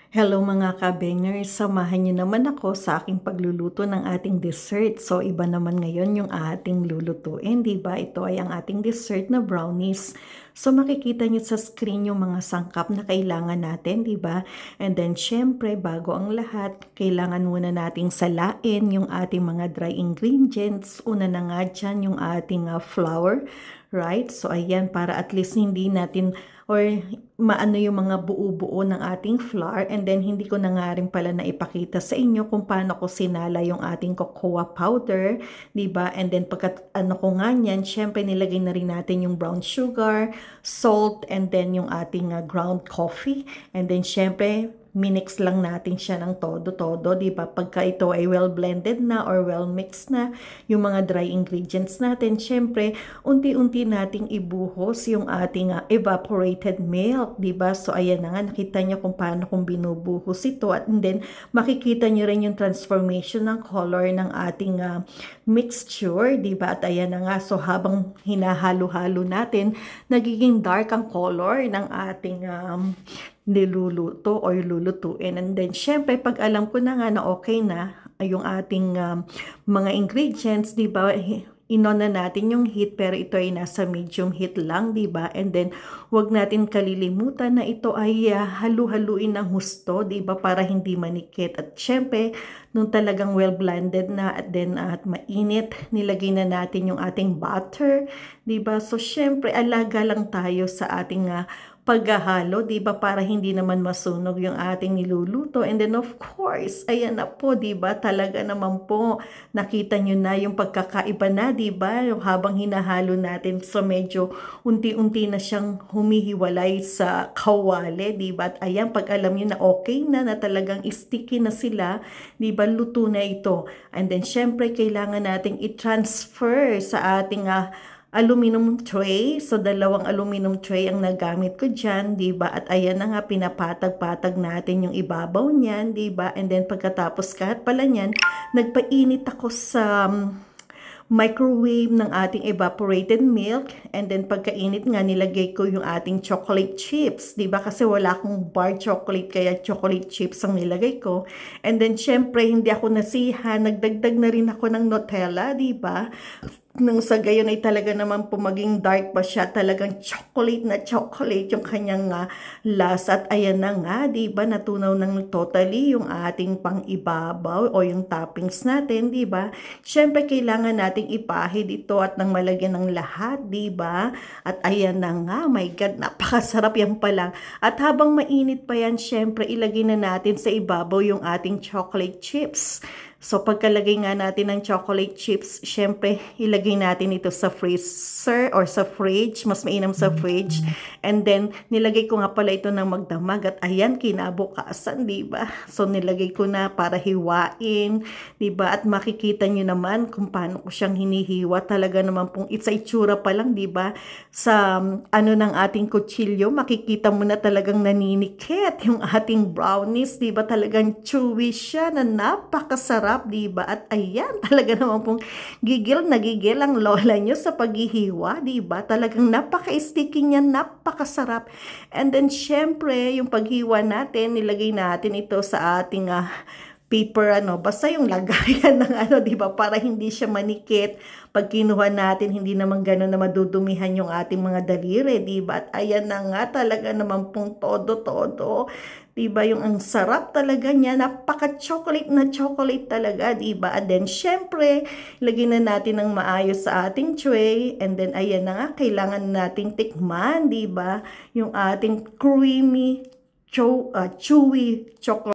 Hello mga ka-bangers, samahan niyo naman ako sa aking pagluluto ng ating dessert. So iba naman ngayon yung ating lulutuin, 'di ba? Ito ay ang ating dessert na brownies. So makikita niyo sa screen yung mga sangkap na kailangan natin, 'di ba? And then syempre, bago ang lahat, kailangan muna nating salain yung ating mga dry ingredients. Una na nga dyan yung ating flour, right? So ayan, para at least hindi natin or maano yung mga buo-buo ng ating flour, and then hindi ko na nga rin pala naipakita sa inyo kung paano ko sinala yung ating cocoa powder, 'di ba? And then pagka ano ko nga niyan, syempre nilagay na rin natin yung brown sugar, salt, and then yung ating ground coffee, and then syempre minix lang natin siya ng todo-todo, 'di ba? Pagka ito ay well blended na or well mixed na yung mga dry ingredients natin, syempre unti-unti nating ibuhos yung ating evaporated milk, 'di ba? So ayan na nga, nakita niyo kung paano kung binubuhos ito, at then makikita niyo rin yung transformation ng color ng ating mixture, 'di ba? At ayan na nga, so habang hinahalo-halo natin, nagiging dark ang color ng ating niluluto or lulutuin. And then syempre pag alam ko na nga na okay na yung ating mga ingredients, 'di ba? Inon na natin yung heat, pero ito ay nasa medium heat lang, 'di ba? And then wag natin kalilimutan na ito ay halu-haluin ng husto, 'di ba? Para hindi manikit. At syempre, nung talagang well blended na at then at mainit, nilagay na natin yung ating butter, 'di ba? So syempre, alaga lang tayo sa ating paghahalo, 'di ba, para hindi naman masunog yung ating niluluto. And then of course, ayan na po, 'di ba? Talaga naman po nakita nyo na yung pagkakaiba na, 'di ba? Yung habang hinahalo natin, so medyo unti-unti na siyang humihiwalay sa kawali, 'di ba? At ayan, pag alam niyo na okay na talagang sticky na sila, 'di ba? Luto na ito. And then syempre kailangan nating i-transfer sa ating aluminum tray. So, dalawang aluminum tray ang nagamit ko dyan, diba? At ayan na nga, pinapatag-patag natin yung ibabaw niyan, diba? And then, pagkatapos kahit pala niyan, nagpainit ako sa microwave ng ating evaporated milk, and then pagkainit nga, nilagay ko yung ating chocolate chips, diba? Kasi wala akong bar chocolate, kaya chocolate chips ang nilagay ko. And then syempre hindi ako nasihan, nagdagdag na rin ako ng Nutella, diba? Nang sa gayon ay talaga naman po maging dark pa siya, talagang chocolate na chocolate yung kanyang lasa. At ayan na nga, diba, natunaw ng totally yung ating pang-ibabaw o yung toppings natin, diba? Syempre kailangan nating ipahid ito at nang malagyan ng lahat, diba? At ayan na nga, my God, napakasarap yan pa lang. At habang mainit pa yan, syempre ilagay na natin sa ibabaw yung ating chocolate chips. So, pagkalagay nga natin ng chocolate chips, syempre, ilagay natin ito sa freezer or sa fridge. Mas mainam sa fridge. And then, nilagay ko nga pala ito ng magdamag. At ayan, kinabukasan, diba? So, nilagay ko na para hiwain, diba? At makikita nyo naman kung paano ko siyang hinihiwa. Talaga naman pong sa itsura pa lang, diba? Sa ano ng ating kutsilyo, makikita mo na talagang naninikit yung ating brownies, diba? Talagang chewy siya na napakasarap, diba? At ayan, talaga naman pong gigil na gigil ang lola nyo sa paghihiwa, diba? Talagang napaka-sticky niya, napakasarap. And then, syempre, yung paghiwa natin, nilagay natin ito sa ating paper, basta yung lagayan ng diba? Para hindi siya manikit. Pag kinuha natin, hindi naman gano'n na madudumihan yung ating mga daliri, diba? At ayan na nga, talaga naman pong todo-todo. Diba, yung ang sarap talaga niya, napaka-chocolate na chocolate talaga, diba? And then, syempre, lagyan na natin ng maayos sa ating tray. And then, ayan na nga, kailangan nating tikman, diba? Yung ating creamy, chewy chocolate.